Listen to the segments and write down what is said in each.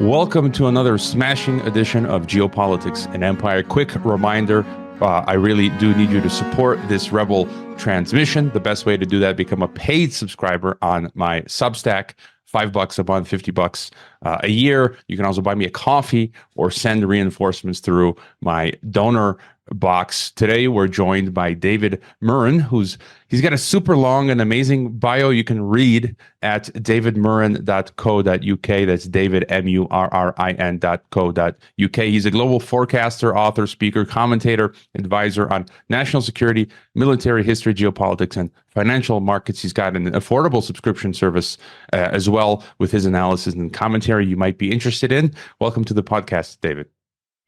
Welcome to another smashing edition of Geopolitics and Empire. Quick reminder, I really do need you to support this Rebel transmission. The best way to do that, become a paid subscriber on my Substack. $5 a month, $50 a year. You can also buy me a coffee or send reinforcements through my donor box. Today, we're joined by David Murrin, he's got a super long and amazing bio you can read at davidmurrin.co.uk. That's David, Murrin.co.uk. He's a global forecaster, author, speaker, commentator, advisor on national security, military history, geopolitics, and financial markets. He's got an affordable subscription service as well with his analysis and commentary you might be interested in. Welcome to the podcast, David.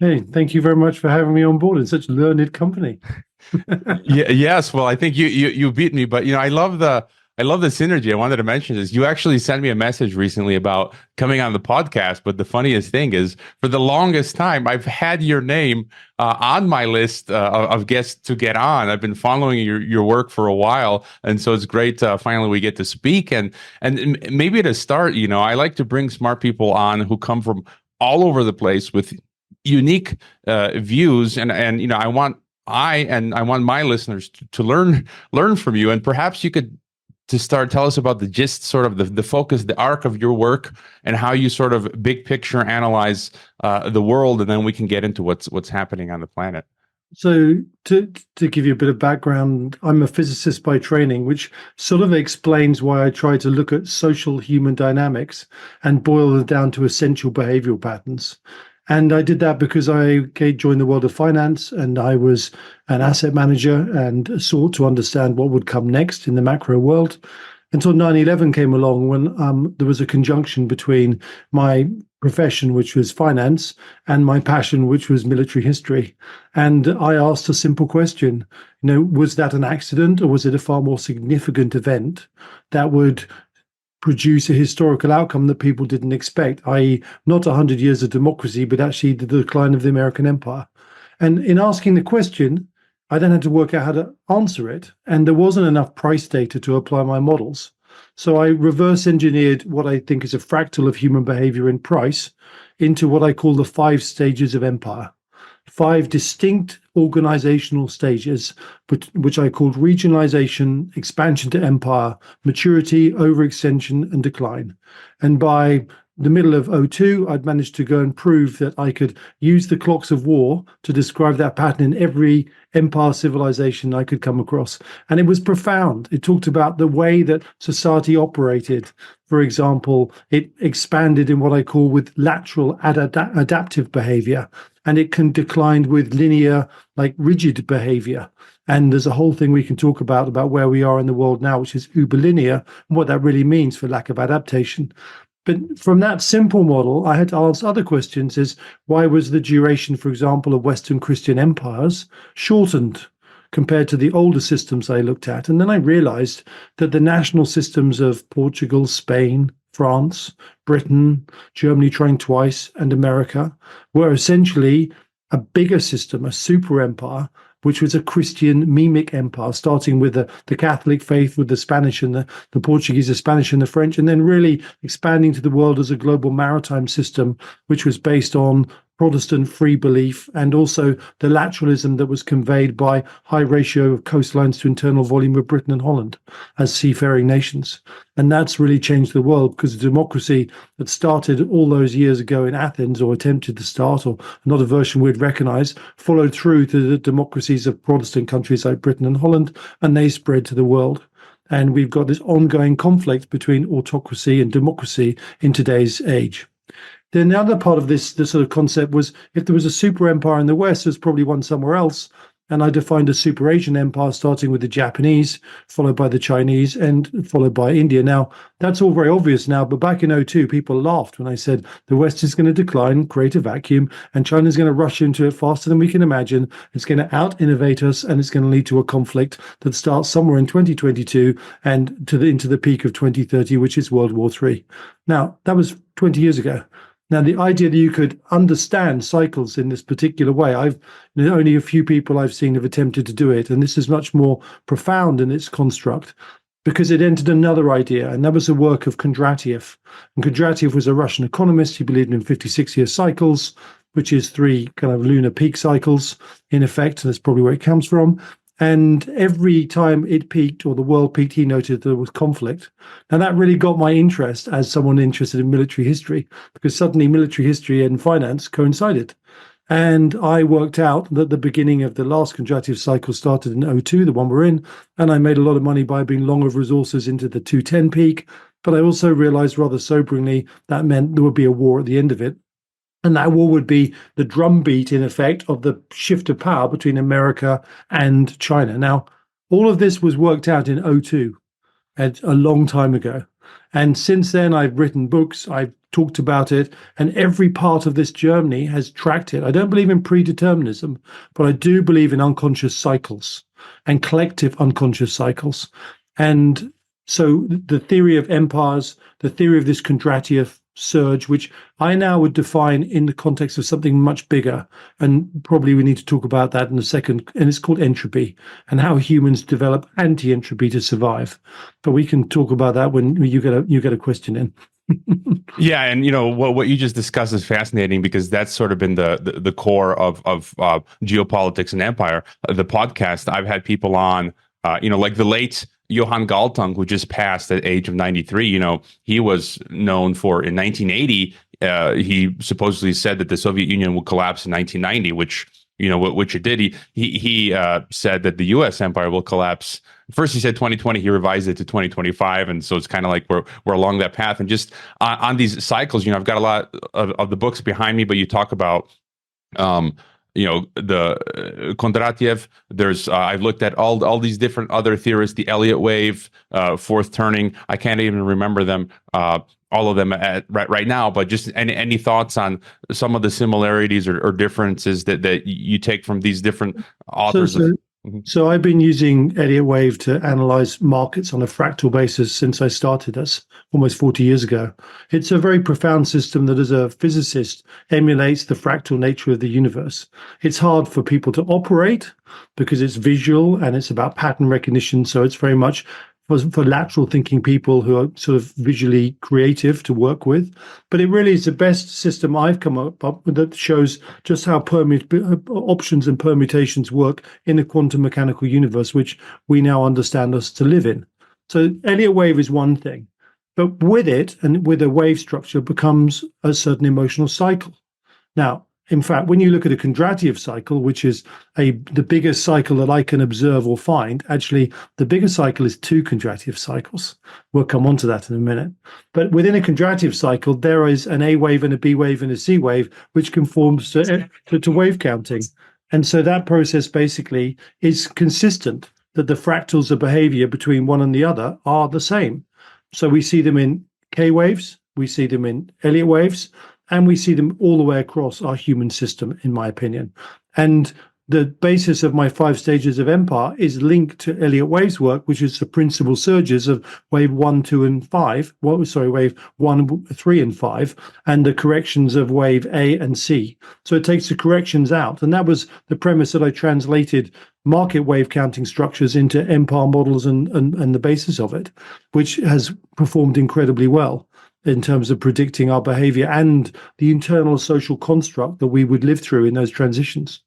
Hey, thank you very much for having me on board in such learned company. Yes. Well, I think you beat me, but I love the synergy. I wanted to mention this. You actually sent me a message recently about coming on the podcast, but the funniest thing is, for the longest time, I've had your name on my list of guests to get on. I've been following your work for a while, and so it's great. Finally, we get to speak, and maybe to start, I like to bring smart people on who come from all over the place with unique views, and I want my listeners to learn from you, and perhaps you could, to start, tell us about the gist, sort of the focus, the arc of your work, and how you sort of big picture analyze the world, and then we can get into what's happening on the planet. So to give you a bit of background, I'm a physicist by training, which sort of explains why I try to look at social human dynamics and boil them down to essential behavioral patterns. And I did that because I joined the world of finance, and I was an asset manager and sought to understand what would come next in the macro world, until 9/11 came along, when there was a conjunction between my profession, which was finance, and my passion, which was military history. And I asked a simple question, was that an accident, or was it a far more significant event that would produce a historical outcome that people didn't expect, i.e. not 100 years of democracy, but actually the decline of the American empire? And in asking the question, I then had to work out how to answer it. And there wasn't enough price data to apply my models. So I reverse engineered what I think is a fractal of human behavior in price into what I call the 5 stages of empire. 5 distinct organizational stages, which I called regionalization, expansion to empire, maturity, overextension, and decline. And by the middle of 2002, I'd managed to go and prove that I could use the clocks of war to describe that pattern in every empire civilization I could come across. And it was profound. It talked about the way that society operated. For example, it expanded in what I call with lateral adaptive behavior, and it can decline with linear, like rigid behavior. And there's a whole thing we can talk about where we are in the world now, which is uber linear, and what that really means for lack of adaptation. But from that simple model, I had to answer other questions: is why was the duration, for example, of Western Christian empires shortened compared to the older systems I looked at? And then I realized that the national systems of Portugal, Spain, France, Britain, Germany trying twice, and America were essentially a bigger system, a super empire, which was a Christian mimic empire, starting with the Catholic faith, with the Spanish and the Portuguese, the Spanish and the French, and then really expanding to the world as a global maritime system, which was based on Protestant free belief, and also the lateralism that was conveyed by high ratio of coastlines to internal volume of Britain and Holland as seafaring nations. And that's really changed the world, because the democracy that started all those years ago in Athens, or attempted to start, or not a version we'd recognize, followed through to the democracies of Protestant countries like Britain and Holland, and they spread to the world. And we've got this ongoing conflict between autocracy and democracy in today's age. Then the other part of this sort of concept was, if there was a super empire in the West, there's probably one somewhere else. And I defined a super Asian empire, starting with the Japanese, followed by the Chinese, and followed by India. Now, that's all very obvious now, but back in 2002, people laughed when I said the West is going to decline, create a vacuum, and China's going to rush into it faster than we can imagine. It's going to out-innovate us, and it's going to lead to a conflict that starts somewhere in 2022 and into the peak of 2030, which is World War III. Now, that was 20 years ago. Now, the idea that you could understand cycles in this particular way, only a few people I've seen have attempted to do it, and this is much more profound in its construct. because it entered another idea, and that was the work of Kondratiev. And Kondratiev was a Russian economist. He believed in 56-year cycles, which is 3 kind of lunar peak cycles in effect. That's probably where it comes from. And every time it peaked or the world peaked, he noted there was conflict. Now, that really got my interest as someone interested in military history, because suddenly military history and finance coincided. And I worked out that the beginning of the last Kondratiev cycle started in '02, the one we're in, and I made a lot of money by being long of resources into the 210 peak. But I also realized rather soberingly that meant there would be a war at the end of it. And that war would be the drumbeat, in effect, of the shift of power between America and China. Now, all of this was worked out in '02, a long time ago. And since then, I've written books, I've talked about it, and every part of this journey has tracked it. I don't believe in predeterminism, but I do believe in unconscious cycles and collective unconscious cycles. And so the theory of empires, the theory of this Kondratiev surge, which I now would define in the context of something much bigger, and probably we need to talk about that in a second, and it's called entropy and how humans develop anti-entropy to survive. But we can talk about that when you get a question in. Yeah, and what you just discussed is fascinating, because that's sort of been the core of Geopolitics and Empire, the podcast. I've had people on, like the late Johan Galtung, who just passed at the age of 93. He was known for, in 1980, he supposedly said that the Soviet Union would collapse in 1990, which it did. He said that the U.S. empire will collapse. First, he said 2020. He revised it to 2025, and so it's kind of like we're along that path. And just on these cycles, I've got a lot of the books behind me, but you talk about the Kondratiev. There's I've looked at all these different other theorists, the Elliott wave, fourth turning. I can't even remember them, all of them right now. But just any thoughts on some of the similarities or differences that you take from these different authors? So I've been using Elliott wave to analyze markets on a fractal basis since I started this almost 40 years ago. It's a very profound system that, as a physicist, emulates the fractal nature of the universe. It's hard for people to operate because it's visual and it's about pattern recognition. So it's very much for lateral thinking people who are sort of visually creative to work with. But it really is the best system I've come up with that shows just how options and permutations work in a quantum mechanical universe, which we now understand us to live in. So Elliott wave is one thing, but with it and with a wave structure becomes a certain emotional cycle. Now, in fact, when you look at a Kondratiev cycle, which is the biggest cycle that I can observe or find, actually, the biggest cycle is 2 Kondratiev cycles. We'll come on to that in a minute. But within a Kondratiev cycle, there is an A wave and a B wave and a C wave, which conforms to wave counting. And so that process basically is consistent, that the fractals of behavior between one and the other are the same. So we see them in K waves, we see them in Elliott waves, and we see them all the way across our human system, in my opinion. And the basis of my 5 stages of empire is linked to Elliott waves work, which is the principal surges of wave 1, 2, and 5. Wave 1, 3, and 5, and the corrections of wave A and C. So it takes the corrections out. And that was the premise that I translated market wave counting structures into empire models and the basis of it, which has performed incredibly well in terms of predicting our behavior and the internal social construct that we would live through in those transitions.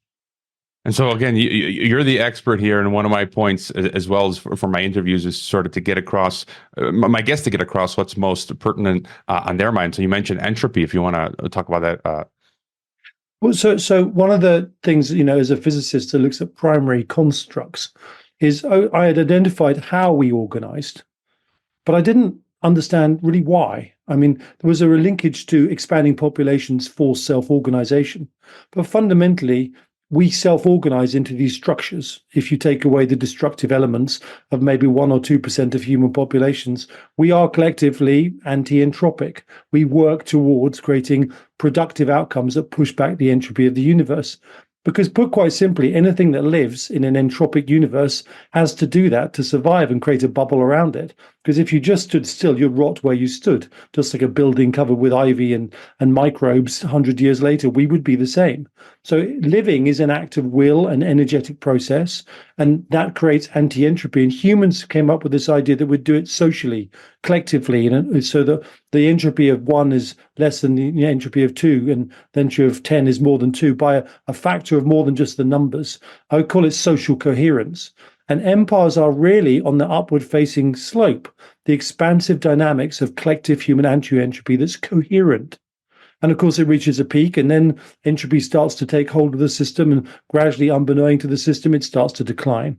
And so, again, you're the expert here. And one of my points, as well as for my interviews, is sort of to get across, my guests to get across what's most pertinent on their mind. So you mentioned entropy, if you want to talk about that. Well, so one of the things, as a physicist that looks at primary constructs is I had identified how we organized, but I didn't understand really why. I mean, there was a linkage to expanding populations for self-organization, but fundamentally, we self-organize into these structures. If you take away the destructive elements of maybe 1 or 2% of human populations, we are collectively anti-entropic. We work towards creating productive outcomes that push back the entropy of the universe. Because put quite simply, anything that lives in an entropic universe has to do that to survive and create a bubble around it. Because if you just stood still, you'd rot where you stood, just like a building covered with ivy and microbes 100 years later, we would be the same. So living is an act of will and energetic process, and that creates anti-entropy. And humans came up with this idea that we'd do it socially, collectively, and so the entropy of 1 is less than the entropy of 2, and the entropy of 10 is more than 2 by a factor of more than just the numbers. I would call it social coherence. And empires are really on the upward facing slope, the expansive dynamics of collective human anti-entropy that's coherent. And of course, it reaches a peak, and then entropy starts to take hold of the system, and gradually, unbeknown to the system, it starts to decline.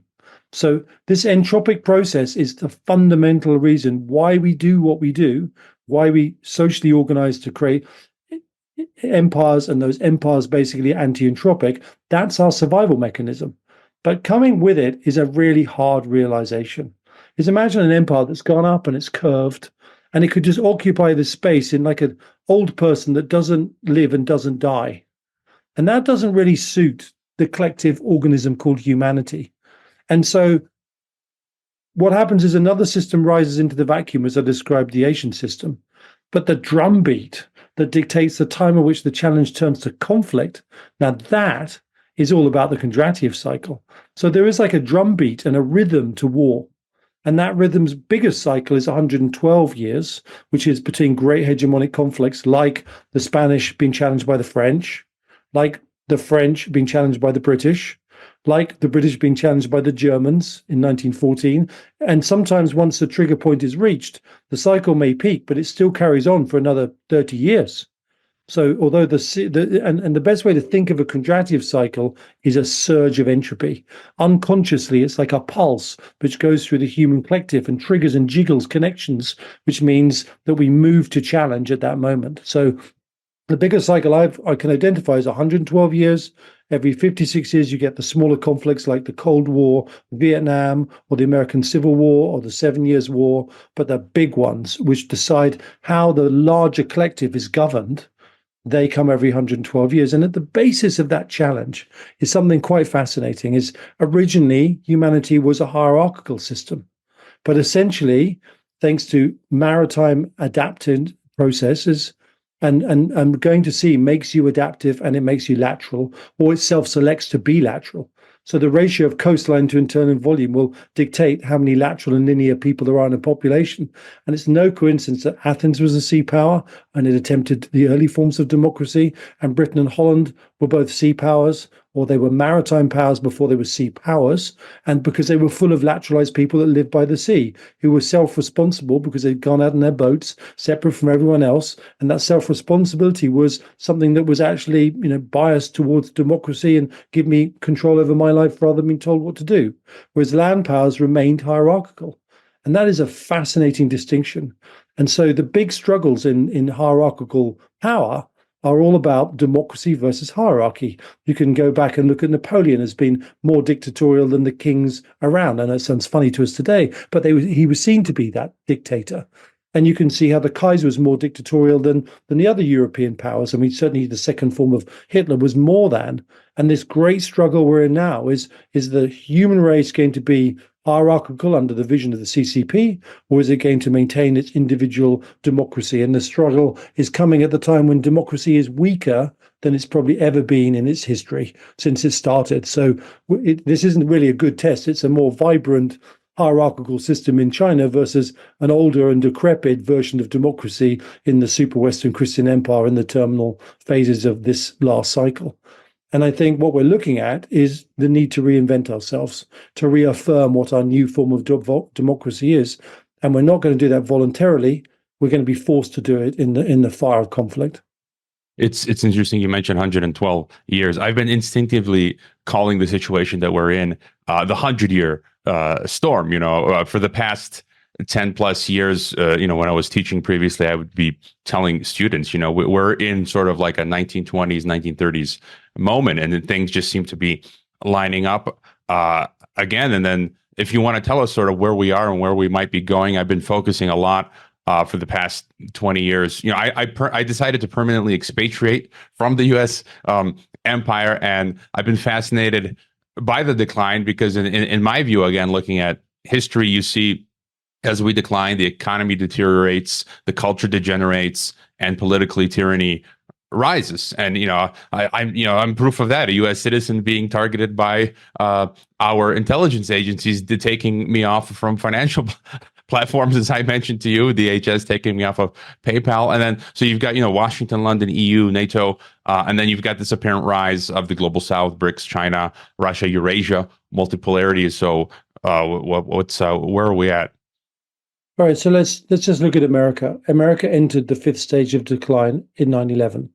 So this entropic process is the fundamental reason why we do what we do, why we socially organize to create empires, and those empires basically anti-entropic. That's our survival mechanism. But coming with it is a really hard realization. Is imagine an empire that's gone up and it's curved, and it could just occupy the space in like an old person that doesn't live and doesn't die. And that doesn't really suit the collective organism called humanity. And so what happens is another system rises into the vacuum, as I described the Asian system. But the drumbeat that dictates the time at which the challenge turns to conflict, now that is all about the Kondratiev cycle. So there is like a drumbeat and a rhythm to war. And that rhythm's biggest cycle is 112 years, which is between great hegemonic conflicts like the Spanish being challenged by the French, like the French being challenged by the British, like the British being challenged by the Germans in 1914. And sometimes once the trigger point is reached, the cycle may peak, but it still carries on for another 30 years. So although the best way to think of a Kondratiev cycle is a surge of entropy. Unconsciously, it's like a pulse which goes through the human collective and triggers and jiggles connections, which means that we move to challenge at that moment. So the biggest cycle I can identify is 112 years. Every 56 years, you get the smaller conflicts like the Cold War, Vietnam, or the American Civil War, or the 7 Years' War. But the big ones, which decide how the larger collective is governed, they come every 112 years. And at the basis of that challenge is something quite fascinating. Is originally humanity was a hierarchical system, but essentially, thanks to maritime adapted processes, and going to sea makes you adaptive and it makes you lateral, or it self-selects to be lateral. So the ratio of coastline to internal volume will dictate how many lateral and linear people there are in a population. And it's no coincidence that Athens was a sea power and it attempted the early forms of democracy, and Britain and Holland were both sea powers, or they were maritime powers before they were sea powers, and because they were full of lateralized people that lived by the sea, who were self-responsible because they'd gone out in their boats, separate from everyone else, and that self-responsibility was something that was actually, biased towards democracy and give me control over my life rather than being told what to do. Whereas land powers remained hierarchical. And that is a fascinating distinction. And so the big struggles in hierarchical power are all about democracy versus hierarchy. You can go back and look at Napoleon as being more dictatorial than the kings around. And that sounds funny to us today, but he was seen to be that dictator. And you can see how the Kaiser was more dictatorial than the other European powers. I mean, certainly the second form of Hitler was more than. And this great struggle we're in now is the human race going to be hierarchical under the vision of the CCP, or is it going to maintain its individual democracy? And the struggle is coming at the time when democracy is weaker than it's probably ever been in its history since it started. So this isn't really a good test. It's a more vibrant hierarchical system in China versus an older and decrepit version of democracy in the super Western Christian empire in the terminal phases of this last cycle. And I think what we're looking at is the need to reinvent ourselves, to reaffirm what our new form of democracy is. And we're not going to do that voluntarily. We're going to be forced to do it in the fire of conflict. It's interesting you mentioned 112 years. I've been instinctively calling the situation that we're in the 100-year storm. For the past 10 plus years, when I was teaching previously, I would be telling students, we're in sort of like a 1920s, 1930s moment, and then things just seem to be lining up again. And then if you want to tell us sort of where we are and where we might be going, I've been focusing a lot for the past 20 years. I decided to permanently expatriate from the U.S. Empire, and I've been fascinated by the decline because in my view, again, looking at history, you see as we decline, the economy deteriorates, the culture degenerates, and politically tyranny rises. And I'm proof of that. A U.S. citizen being targeted by our intelligence agencies, taking me off from financial platforms, as I mentioned to you, DHS taking me off of PayPal, and then so you've got Washington, London, EU, NATO, and then you've got this apparent rise of the global South, BRICS, China, Russia, Eurasia, multipolarity. So where are we at? All right, so let's just look at America. America entered the fifth stage of decline in 9/11.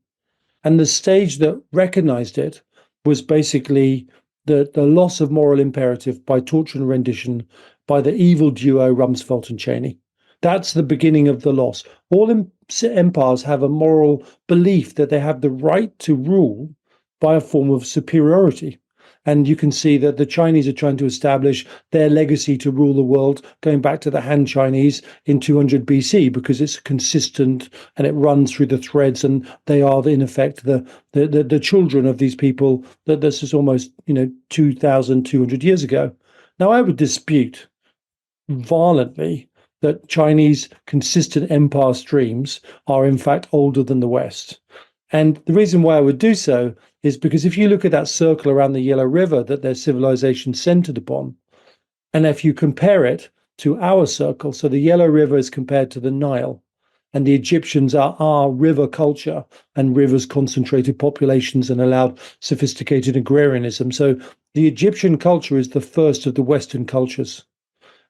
And the stage that recognized it was basically the loss of moral imperative by torture and rendition by the evil duo Rumsfeld and Cheney. That's the beginning of the loss. All empires have a moral belief that they have the right to rule by a form of superiority. And you can see that the Chinese are trying to establish their legacy to rule the world, going back to the Han Chinese in 200 BC, because it's consistent and it runs through the threads, and they are in effect the children of these people. That this is almost 2,200 years ago. Now, I would dispute violently that Chinese consistent empire streams are in fact older than the West. And the reason why I would do so is because if you look at that circle around the Yellow River that their civilization centered upon, and if you compare it to our circle, so the Yellow River is compared to the Nile, and the Egyptians are our river culture, and rivers concentrated populations and allowed sophisticated agrarianism. So the Egyptian culture is the first of the Western cultures.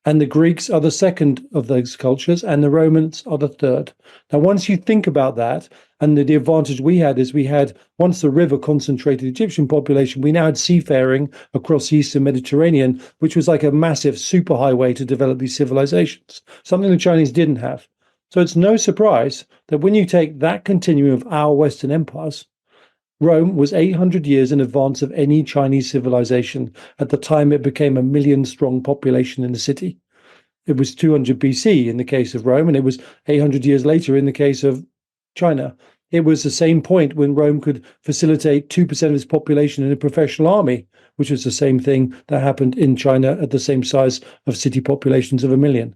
And the Greeks are the second of those cultures, and the Romans are the third. Now, once you think about that, and the advantage we had is once the river concentrated the Egyptian population, we now had seafaring across the Eastern Mediterranean, which was like a massive superhighway to develop these civilizations, something the Chinese didn't have. So it's no surprise that when you take that continuum of our Western empires, Rome was 800 years in advance of any Chinese civilization. At the time, it became a million-strong population in the city. It was 200 BC in the case of Rome, and it was 800 years later in the case of China. It was the same point when Rome could facilitate 2% of its population in a professional army, which was the same thing that happened in China at the same size of city populations of 1 million.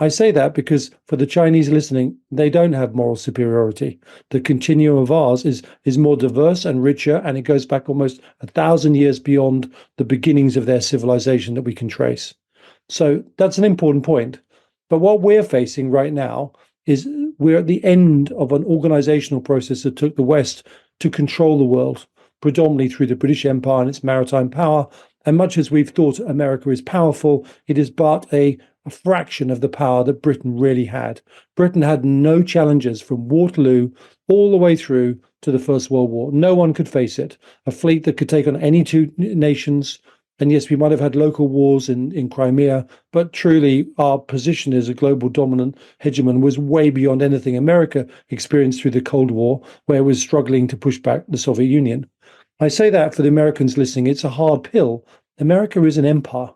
I say that because for the Chinese listening, they don't have moral superiority. The continuum of ours is more diverse and richer, and it goes back almost 1,000 years beyond the beginnings of their civilization that we can trace. So that's an important point. But what we're facing right now is we're at the end of an organizational process that took the West to control the world, predominantly through the British Empire and its maritime power. And much as we've thought America is powerful, it is but a fraction of the power that Britain really had. Britain had no challenges from Waterloo all the way through to the First World War. No one could face it. A fleet that could take on any two nations. And yes, we might have had local wars in Crimea, but truly our position as a global dominant hegemon was way beyond anything America experienced through the Cold War, where it was struggling to push back the Soviet Union. I say that for the Americans listening, it's a hard pill. America is an empire.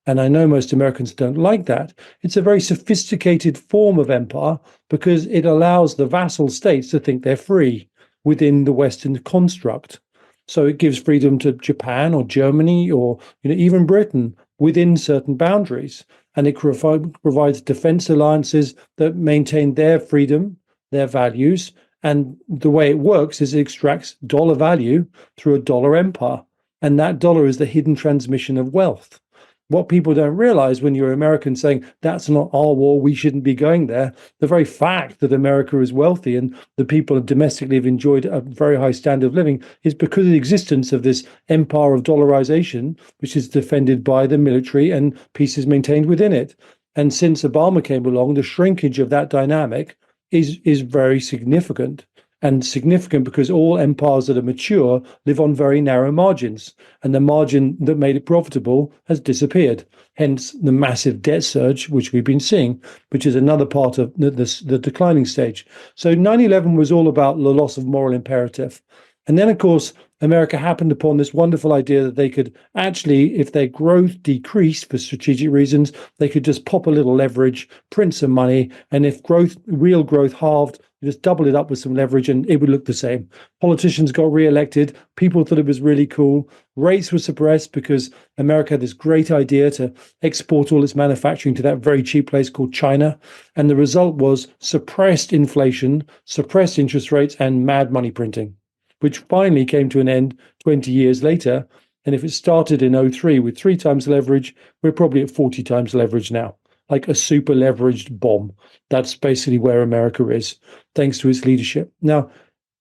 And I know most Americans don't like that. It's a very sophisticated form of empire because it allows the vassal states to think they're free within the Western construct. So it gives freedom to Japan or Germany or even Britain within certain boundaries. And it provides defense alliances that maintain their freedom, their values. And the way it works is it extracts dollar value through a dollar empire. And that dollar is the hidden transmission of wealth. What people don't realize when you're American saying, that's not our war, we shouldn't be going there, the very fact that America is wealthy and the people domestically have enjoyed a very high standard of living is because of the existence of this empire of dollarization, which is defended by the military and peace is maintained within it. And since Obama came along, the shrinkage of that dynamic is very significant. And significant because all empires that are mature live on very narrow margins. And the margin that made it profitable has disappeared. Hence the massive debt surge, which we've been seeing, which is another part of the declining stage. So 9/11 was all about the loss of moral imperative. And then, of course, America happened upon this wonderful idea that they could actually, if their growth decreased for strategic reasons, they could just pop a little leverage, print some money. And if real growth halved, You just double it up with some leverage and it would look the same. Politicians got re-elected. People thought it was really cool. Rates were suppressed because America had this great idea to export all its manufacturing to that very cheap place called China. And the result was suppressed inflation, suppressed interest rates, and mad money printing, which finally came to an end 20 years later. And if it started in '03 with 3 times leverage, we're probably at 40 times leverage now, like a super leveraged bomb. That's basically where America is, thanks to its leadership. Now,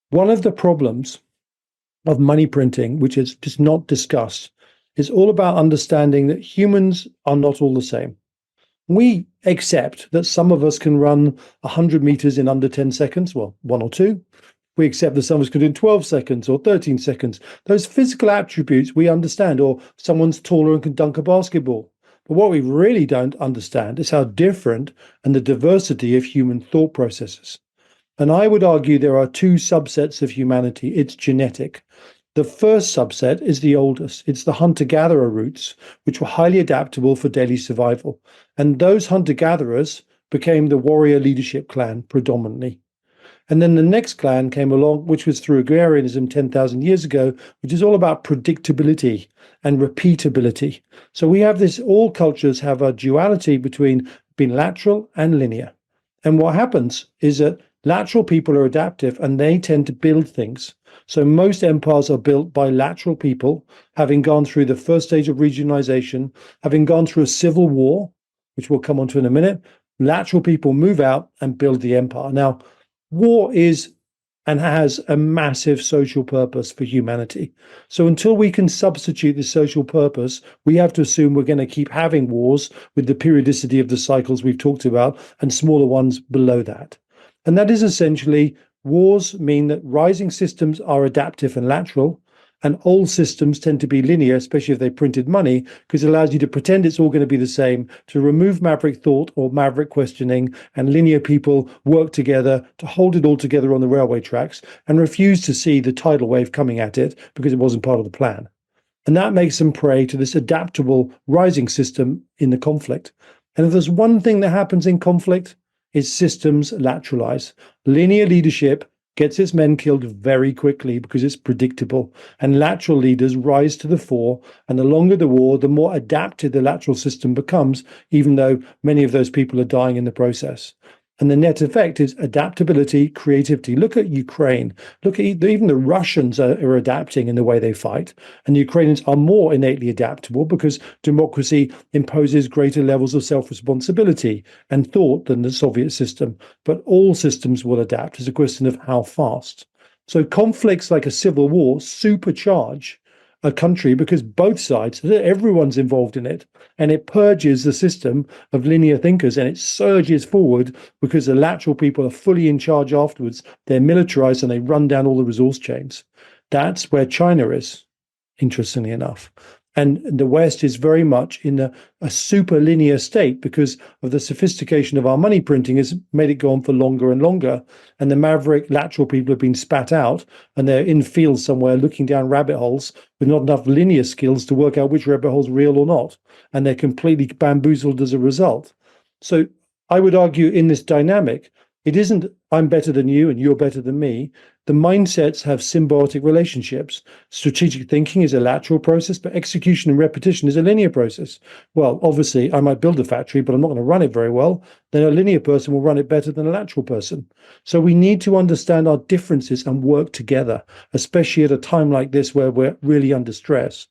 one of the problems of money printing, which is just not discussed, is all about understanding that humans are not all the same. We accept that some of us can run 100 meters in under 10 seconds, well, 1 or 2. We accept that someone's can do in 12 seconds or 13 seconds. Those physical attributes we understand, or someone's taller and can dunk a basketball. But what we really don't understand is how different and the diversity of human thought processes. And I would argue there are 2 subsets of humanity. It's genetic. The first subset is the oldest. It's the hunter-gatherer roots, which were highly adaptable for daily survival. And those hunter-gatherers became the warrior leadership clan predominantly. And then the next clan came along, which was through agrarianism 10,000 years ago, which is all about predictability and repeatability. So we have this, all cultures have a duality between being lateral and linear. And what happens is that lateral people are adaptive and they tend to build things. So most empires are built by lateral people, having gone through the first stage of regionalization, having gone through a civil war, which we'll come on to in a minute. Lateral people move out and build the empire. Now, war is and has a massive social purpose for humanity. So until we can substitute the social purpose, we have to assume we're going to keep having wars with the periodicity of the cycles we've talked about and smaller ones below that. And that is essentially, wars mean that rising systems are adaptive and lateral, and old systems tend to be linear, especially if they printed money, because it allows you to pretend it's all going to be the same, to remove maverick thought or maverick questioning, and linear people work together to hold it all together on the railway tracks and refuse to see the tidal wave coming at it because it wasn't part of the plan. And that makes them prey to this adaptable rising system in the conflict. And if there's one thing that happens in conflict, is systems lateralize. Linear leadership gets its men killed very quickly because it's predictable, and lateral leaders rise to the fore, and the longer the war, the more adapted the lateral system becomes, even though many of those people are dying in the process. And the net effect is adaptability, creativity. Look at Ukraine. Look at even the Russians are adapting in the way they fight. And the Ukrainians are more innately adaptable because democracy imposes greater levels of self-responsibility and thought than the Soviet system. But all systems will adapt. It's a question of how fast. So conflicts like a civil war supercharge a country because both sides, everyone's involved in it, and it purges the system of linear thinkers and it surges forward because the lateral people are fully in charge afterwards. They're militarized and they run down all the resource chains. That's where China is, interestingly enough. And the West is very much in a super linear state because of the sophistication of our money printing has made it go on for longer and longer. And the maverick lateral people have been spat out and they're in fields somewhere looking down rabbit holes with not enough linear skills to work out which rabbit hole's real or not. And they're completely bamboozled as a result. So I would argue in this dynamic, it isn't I'm better than you and you're better than me. The mindsets have symbiotic relationships. Strategic thinking is a lateral process, but execution and repetition is a linear process. Well, obviously, I might build a factory, but I'm not going to run it very well. Then a linear person will run it better than a lateral person. So we need to understand our differences and work together, especially at a time like this where we're really under stress.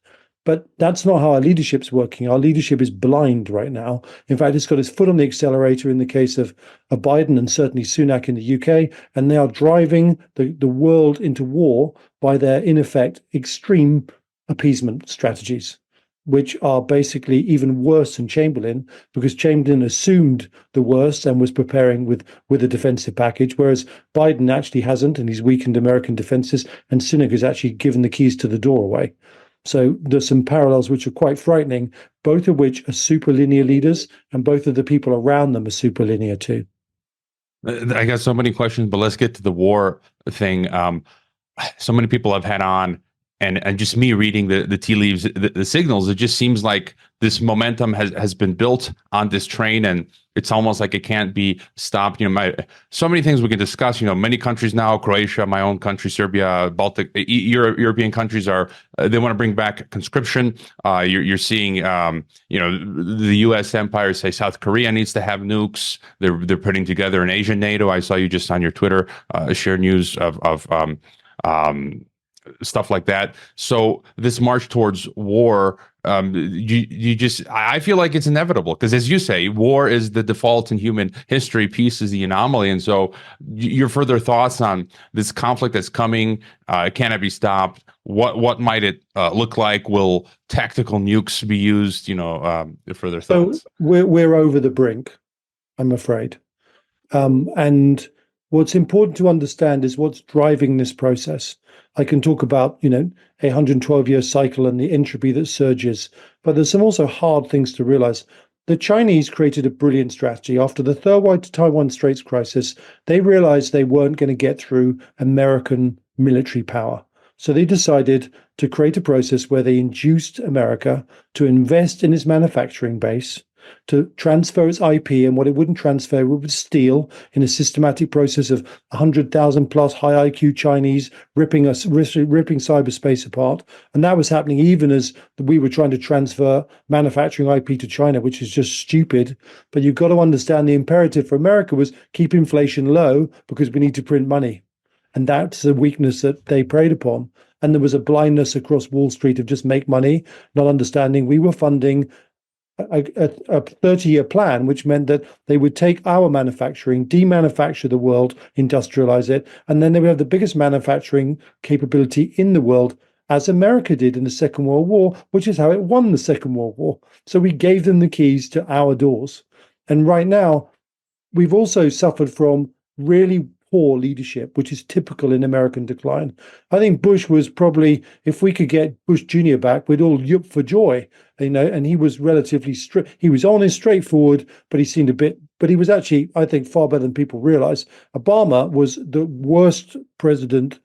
But that's not how our leadership's working. Our leadership is blind right now. In fact, it's got its foot on the accelerator in the case of Biden and certainly Sunak in the UK, and they are driving the world into war by their, in effect, extreme appeasement strategies, which are basically even worse than Chamberlain, because Chamberlain assumed the worst and was preparing with a defensive package, whereas Biden actually hasn't, and he's weakened American defenses, and Sunak has actually given the keys to the door away. So there's some parallels which are quite frightening, both of which are super linear leaders, and both of the people around them are super linear too. I got so many questions, but let's get to the war thing. So many people I've had on and just me reading the tea leaves, the signals, it just seems like this momentum has been built on this train, and it's almost like it can't be stopped. So many things we can discuss. Many countries now, Croatia, my own country, Serbia, Baltic, European countries they want to bring back conscription. You're seeing, the U.S. empire say South Korea needs to have nukes. They're putting together an Asian NATO. I saw you just on your Twitter share news of stuff like that. So this march towards war, I feel like it's inevitable, because as you say, war is the default in human history, peace is the anomaly. And so your further thoughts on this conflict that's coming, can it be stopped? What might it look like? Will tactical nukes be used? Further thoughts. So we're over the brink, I'm afraid. And what's important to understand is what's driving this process. I can talk about, a 112-year cycle and the entropy that surges, but there's some also hard things to realize. The Chinese created a brilliant strategy. After the third Taiwan Straits crisis, they realized they weren't going to get through American military power. So they decided to create a process where they induced America to invest in its manufacturing base, to transfer its IP, and what it wouldn't transfer, it would steal in a systematic process of 100,000 plus high IQ Chinese ripping cyberspace apart. And that was happening even as we were trying to transfer manufacturing IP to China, which is just stupid. But you've got to understand the imperative for America was keep inflation low because we need to print money. And that's a weakness that they preyed upon. And there was a blindness across Wall Street of just make money, not understanding we were funding a 30-year plan, which meant that they would take our manufacturing, demanufacture the world, industrialize it, and then they would have the biggest manufacturing capability in the world, as America did in the Second World War, which is how it won the Second World War. So we gave them the keys to our doors. And right now, we've also suffered from really poor leadership, which is typical in American decline. I think Bush was probably, if we could get Bush Jr. back, we'd all yip for joy, and he was relatively strict. He was honest, straightforward, but he seemed but he was actually, I think, far better than people realize. Obama was the worst president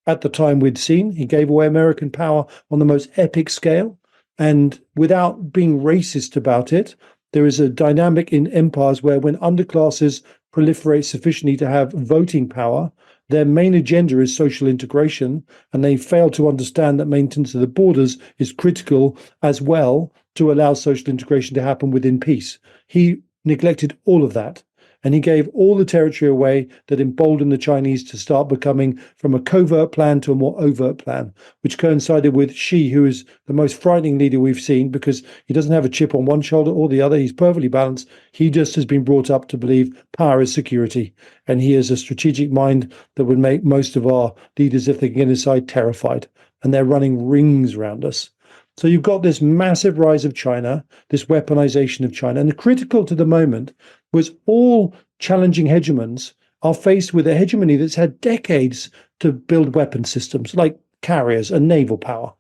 at the time we'd seen. He gave away American power on the most epic scale. And without being racist about it, there is a dynamic in empires where when underclasses proliferate sufficiently to have voting power, their main agenda is social integration, and they fail to understand that maintenance of the borders is critical as well to allow social integration to happen within peace. He neglected all of that, and he gave all the territory away that emboldened the Chinese to start becoming from a covert plan to a more overt plan, which coincided with Xi, who is the most frightening leader we've seen because he doesn't have a chip on one shoulder or the other. He's perfectly balanced. He just has been brought up to believe power is security. And he has a strategic mind that would make most of our leaders, if they can get inside, terrified. And they're running rings around us. So you've got this massive rise of China, this weaponization of China. And the critical to the moment was all challenging hegemons are faced with a hegemony that's had decades to build weapon systems like carriers and naval power.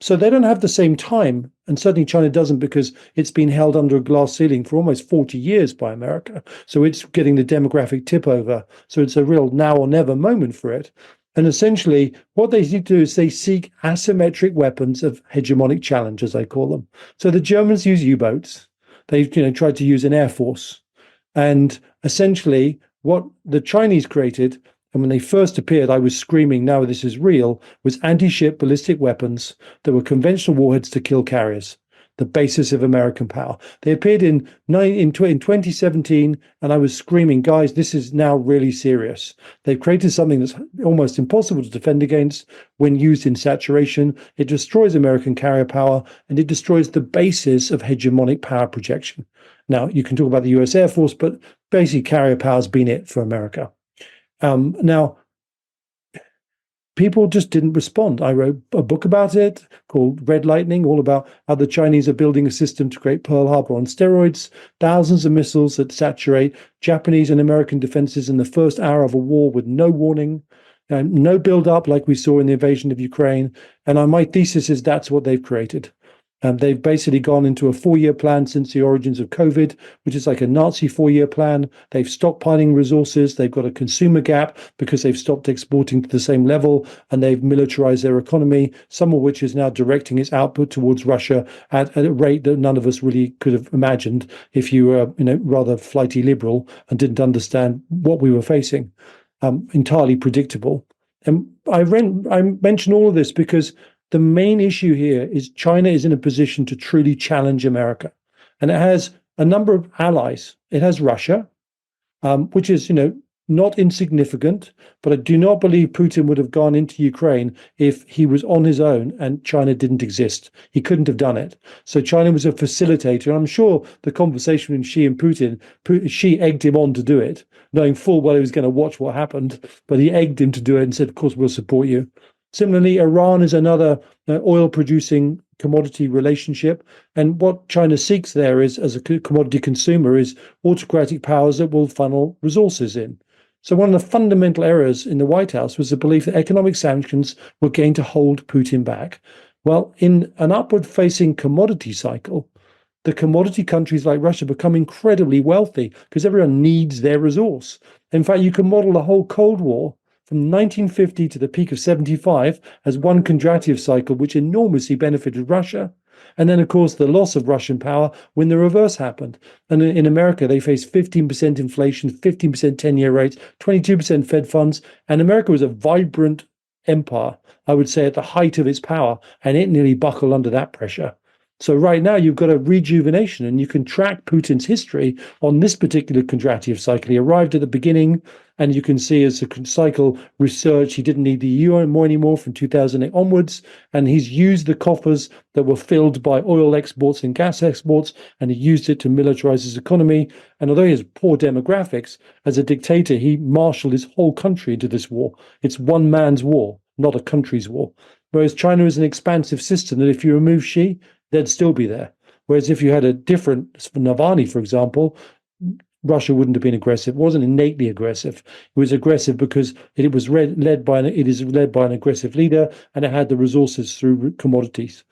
So they don't have the same time. And certainly China doesn't, because it's been held under a glass ceiling for almost 40 years by America. So it's getting the demographic tip over. So it's a real now or never moment for it. And essentially, what they need to do is they seek asymmetric weapons of hegemonic challenge, as I call them. So the Germans use U-boats. They've tried to use an air force. And essentially, what the Chinese created, and when they first appeared, I was screaming, now this is real, was anti-ship ballistic weapons that were conventional warheads to kill carriers, the basis of American power. They appeared in 2017, and I was screaming, guys, this is now really serious. They've created something that's almost impossible to defend against when used in saturation. It destroys American carrier power, and it destroys the basis of hegemonic power projection. Now, you can talk about the US Air Force, but basically carrier power has been it for America. Now, people just didn't respond. I wrote a book about it called Red Lightning, all about how the Chinese are building a system to create Pearl Harbor on steroids, thousands of missiles that saturate Japanese and American defenses in the first hour of a war with no warning, no build-up like we saw in the invasion of Ukraine. And my thesis is that's what they've created. They've basically gone into a 4-year plan since the origins of COVID, which is like a Nazi 4-year plan. They've stockpiling resources. They've got a consumer gap because they've stopped exporting to the same level, and they've militarized their economy, some of which is now directing its output towards Russia at a rate that none of us really could have imagined if you were, rather flighty liberal and didn't understand what we were facing. Entirely predictable. And I mention all of this because the main issue here is China is in a position to truly challenge America. And it has a number of allies. It has Russia, which is, not insignificant, but I do not believe Putin would have gone into Ukraine if he was on his own and China didn't exist. He couldn't have done it. So China was a facilitator. And I'm sure the conversation between Xi and Putin, Xi egged him on to do it, knowing full well he was going to watch what happened, but he egged him to do it and said, of course, we'll support you. Similarly, Iran is another oil-producing commodity relationship. And what China seeks there is, as a commodity consumer, is autocratic powers that will funnel resources in. So one of the fundamental errors in the White House was the belief that economic sanctions were going to hold Putin back. Well, in an upward-facing commodity cycle, the commodity countries like Russia become incredibly wealthy because everyone needs their resource. In fact, you can model the whole Cold War from 1950 to the peak of 75 as one contractive cycle, which enormously benefited Russia. And then, of course, the loss of Russian power when the reverse happened. And in America, they faced 15% inflation, 15% 10-year rates, 22% Fed funds. And America was a vibrant empire, I would say, at the height of its power. And it nearly buckled under that pressure. So right now, you've got a rejuvenation, and you can track Putin's history on this particular contractive cycle. He arrived at the beginning, and you can see as the cycle research, he didn't need the EU anymore from 2008 onwards, and he's used the coffers that were filled by oil exports and gas exports, and he used it to militarize his economy. And although he has poor demographics, as a dictator, he marshaled his whole country into this war. It's one man's war, not a country's war. Whereas China is an expansive system that if you remove Xi, they'd still be there. Whereas if you had a different Navalny, for example, Russia wouldn't have been aggressive. It wasn't innately aggressive. It was aggressive because it is led by an aggressive leader, and it had the resources through commodities.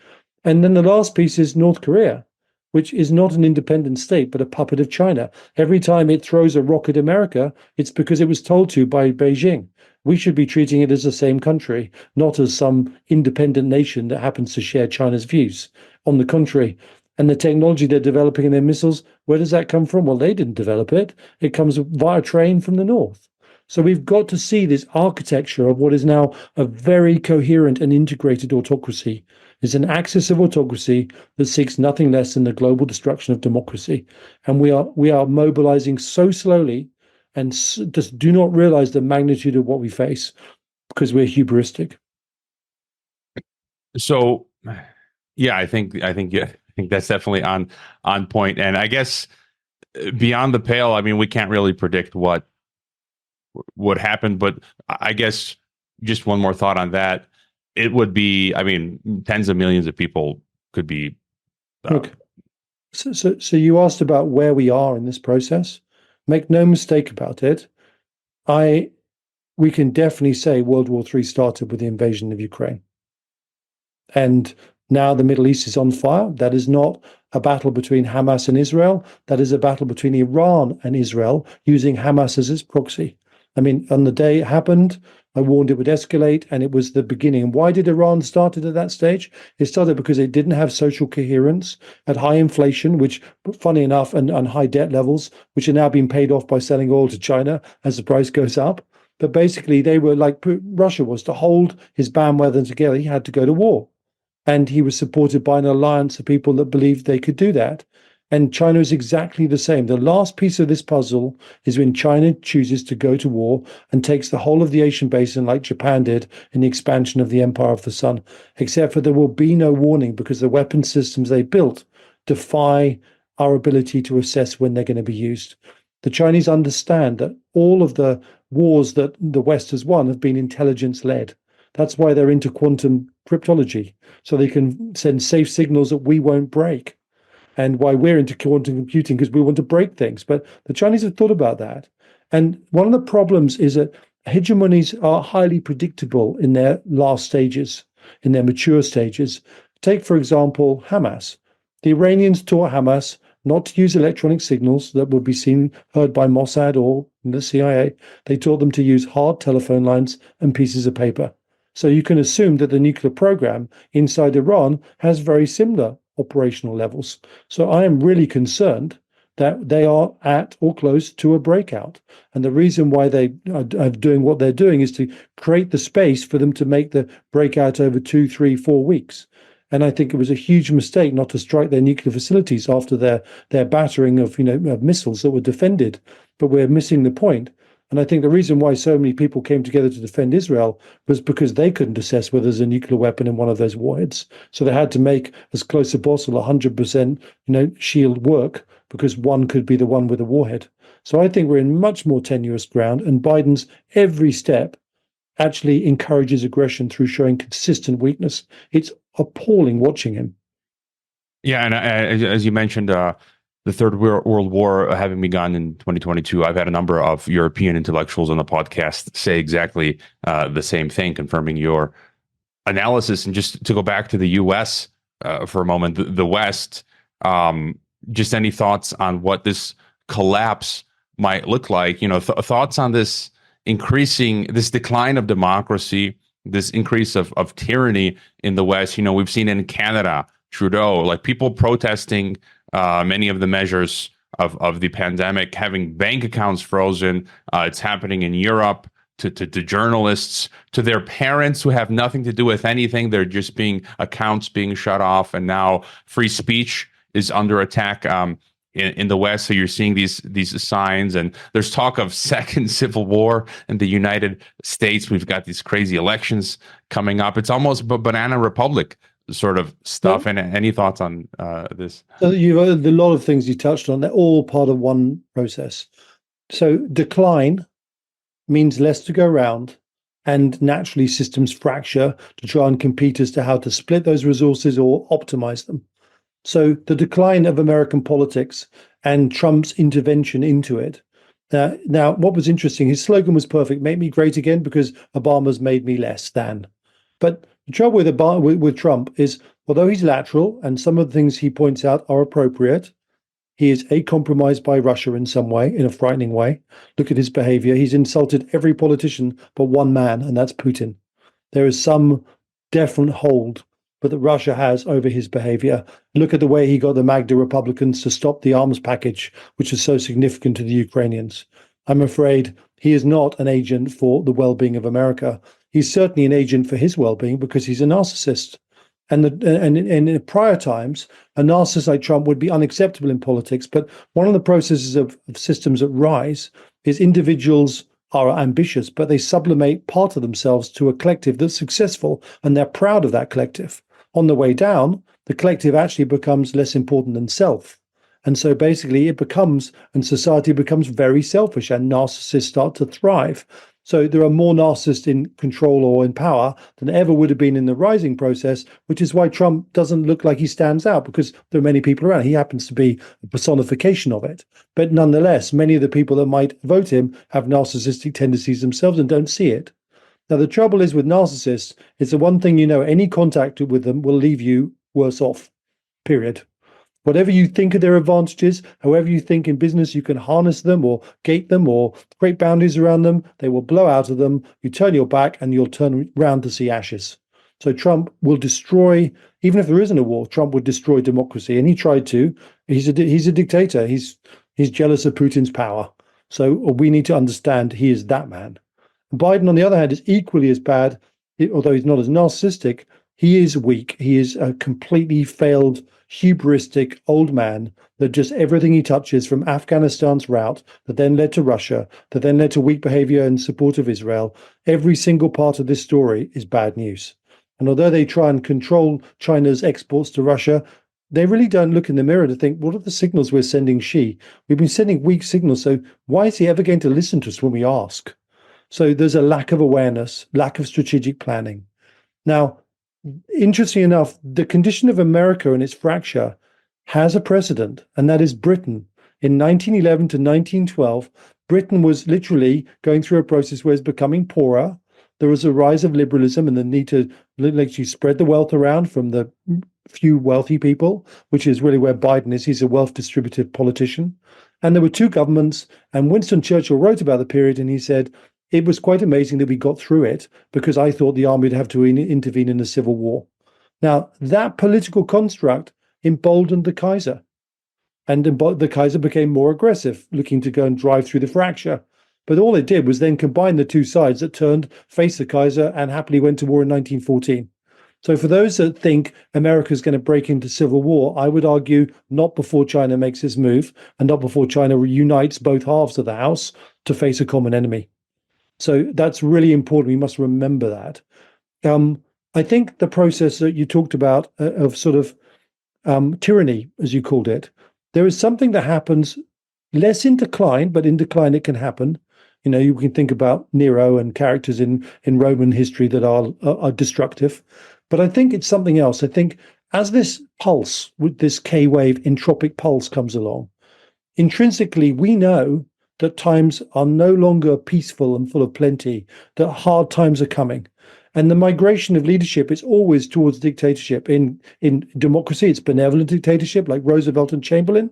And then the last piece is North Korea, which is not an independent state, but a puppet of China. Every time it throws a rock at America, it's because it was told to by Beijing. We should be treating it as the same country, not as some independent nation that happens to share China's views. On the contrary, and the technology they're developing in their missiles, where does that come from? Well, they didn't develop it. It comes via train from the north. So we've got to see this architecture of what is now a very coherent and integrated autocracy. It's an axis of autocracy that seeks nothing less than the global destruction of democracy. And we are mobilizing so slowly and just do not realize the magnitude of what we face because we're hubristic. So, yeah, I think that's definitely on point. And I guess beyond the pale, I mean, we can't really predict what would happen, but I guess just one more thought on that. It would be, I mean, tens of millions of people could be. Look, so you asked about where we are in this process. Make no mistake about it. We can definitely say World War III started with the invasion of Ukraine. And now the Middle East is on fire. That is not a battle between Hamas and Israel. That is a battle between Iran and Israel using Hamas as its proxy. I mean, on the day it happened, I warned it would escalate, and it was the beginning. Why did Iran start it at that stage? It started because it didn't have social coherence, at high inflation, which, funny enough, and high debt levels, which are now being paid off by selling oil to China as the price goes up. But basically, they were like Russia was to hold his bandwagon together. He had to go to war. And he was supported by an alliance of people that believed they could do that. And China is exactly the same. The last piece of this puzzle is when China chooses to go to war and takes the whole of the Asian basin like Japan did in the expansion of the Empire of the Sun, except for there will be no warning because the weapon systems they built defy our ability to assess when they're going to be used. The Chinese understand that all of the wars that the West has won have been intelligence-led. That's why they're into quantum cryptology, so they can send safe signals that we won't break. And why we're into quantum computing, because we want to break things. But the Chinese have thought about that. And one of the problems is that hegemonies are highly predictable in their last stages, in their mature stages. take, for example, Hamas. The Iranians taught Hamas not to use electronic signals that would be heard by Mossad or the CIA. They taught them to use hard telephone lines and pieces of paper. So you can assume that the nuclear program inside Iran has very similar operational levels. So I am really concerned that they are at or close to a breakout. And the reason why they are doing what they're doing is to create the space for them to make the breakout over 2, 3, 4 weeks. And I think it was a huge mistake not to strike their nuclear facilities after their battering of missiles that were defended. But we're missing the point. And I think the reason why so many people came together to defend Israel was because they couldn't assess whether there's a nuclear weapon in one of those warheads. So they had to make as close as possible 100% shield work, because one could be the one with a warhead. So I think we're in much more tenuous ground, and Biden's every step actually encourages aggression through showing consistent weakness. It's appalling watching him. Yeah, and as you mentioned, the Third World War having begun in 2022, I've had a number of European intellectuals on the podcast say exactly the same thing, confirming your analysis. And just to go back to the U.S. For a moment, the West, just any thoughts on what this collapse might look like? Thoughts on this decline of democracy, this increase of tyranny in the West. We've seen in Canada, Trudeau, like people protesting many of the measures of the pandemic, having bank accounts frozen. It's happening in Europe to journalists, to their parents who have nothing to do with anything. They're just accounts being shut off, and now free speech is under attack in the West. So you're seeing these signs, and there's talk of second civil war in the United States. We've got these crazy elections coming up. It's almost banana republic sort of stuff. And any thoughts on this? So you've a lot of things you touched on. They're all part of one process. So decline means less to go around, and naturally systems fracture to try and compete as to how to split those resources or optimize them. So the decline of American politics and Trump's intervention into it. Now, what was interesting, his slogan was perfect: "Make me great again," because Obama's made me less than. But the trouble with Trump is, although he's lateral and some of the things he points out are appropriate, he is compromised by Russia in some way, in a frightening way. Look at his behavior. He's insulted every politician but one man, and that's Putin. There is some definite hold that Russia has over his behavior. Look at the way he got the Magda Republicans to stop the arms package, which is so significant to the Ukrainians. I'm afraid he is not an agent for the well-being of America. He's certainly an agent for his well-being because he's a narcissist. And in prior times, a narcissist like Trump would be unacceptable in politics. But one of the processes of systems that rise is individuals are ambitious, but they sublimate part of themselves to a collective that's successful, and they're proud of that collective. On the way down, the collective actually becomes less important than self. And so basically and society becomes very selfish, and narcissists start to thrive. So there are more narcissists in control or in power than ever would have been in the rising process, which is why Trump doesn't look like he stands out, because there are many people around. He happens to be a personification of it. But nonetheless, many of the people that might vote him have narcissistic tendencies themselves and don't see it. Now, the trouble is with narcissists, it's the one thing any contact with them will leave you worse off, period. Whatever you think of their advantages, however you think in business you can harness them or gate them or create boundaries around them, they will blow out of them. You turn your back and you'll turn around to see ashes. So Trump will destroy, even if there isn't a war, Trump would destroy democracy. And he tried to. He's a dictator. He's jealous of Putin's power. So we need to understand he is that man. Biden, on the other hand, is equally as bad, although he's not as narcissistic. He is weak. He is a completely failed, hubristic old man that just everything he touches, from Afghanistan's route that then led to Russia, that then led to weak behavior in support of Israel. Every single part of this story is bad news. And although they try and control China's exports to Russia, they really don't look in the mirror to think, what are the signals we're sending Xi? We've been sending weak signals, so why is he ever going to listen to us when we ask? So there's a lack of awareness, lack of strategic planning. Now, interestingly enough, the condition of America and its fracture has a precedent, and that is Britain. In 1911 to 1912, Britain was literally going through a process where it's becoming poorer. There was a rise of liberalism and the need to literally spread the wealth around from the few wealthy people, which is really where Biden is. He's a wealth distributive politician. And there were two governments, and Winston Churchill wrote about the period, and he said, it was quite amazing that we got through it because I thought the army would have to intervene in a civil war. Now, that political construct emboldened the Kaiser, and the Kaiser became more aggressive, looking to go and drive through the fracture. But all it did was then combine the two sides that turned, faced the Kaiser, and happily went to war in 1914. So for those that think America's going to break into civil war, I would argue not before China makes this move and not before China reunites both halves of the house to face a common enemy. So that's really important. We must remember that. I think the process that you talked about of sort of tyranny, as you called it, there is something that happens less in decline, but in decline it can happen. You know, you can think about Nero and characters in Roman history that are destructive. But I think it's something else. I think as this pulse, with this K-wave entropic pulse comes along, intrinsically we know that times are no longer peaceful and full of plenty, that hard times are coming. And the migration of leadership is always towards dictatorship. In democracy, it's benevolent dictatorship like Roosevelt and Chamberlain.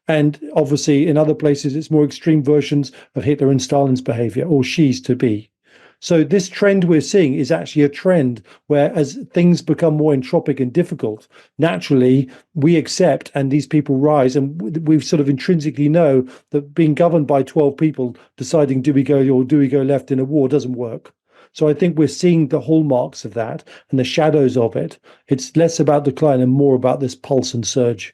And obviously in other places, it's more extreme versions of Hitler and Stalin's behavior, or Xi's to be. So this trend we're seeing is actually a trend where as things become more entropic and difficult, naturally we accept and these people rise. And we sort of intrinsically know that being governed by 12 people deciding do we go or do we go left in a war doesn't work. So I think we're seeing the hallmarks of that and the shadows of it. It's less about decline and more about this pulse and surge.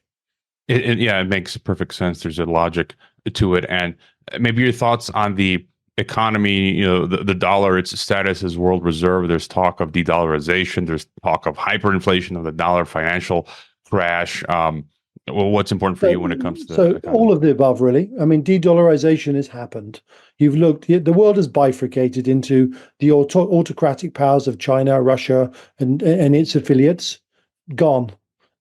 Yeah, it makes perfect sense. There's a logic to it. And maybe your thoughts on the economy, you know, the dollar, its status as world reserve. There's talk of de-dollarization. There's talk of hyperinflation of the dollar, financial crash. Well, what's important for you when it comes to so all of the above, really? I mean, de-dollarization has happened. You've looked, the world has bifurcated into the autocratic powers of China, Russia, and its affiliates, gone.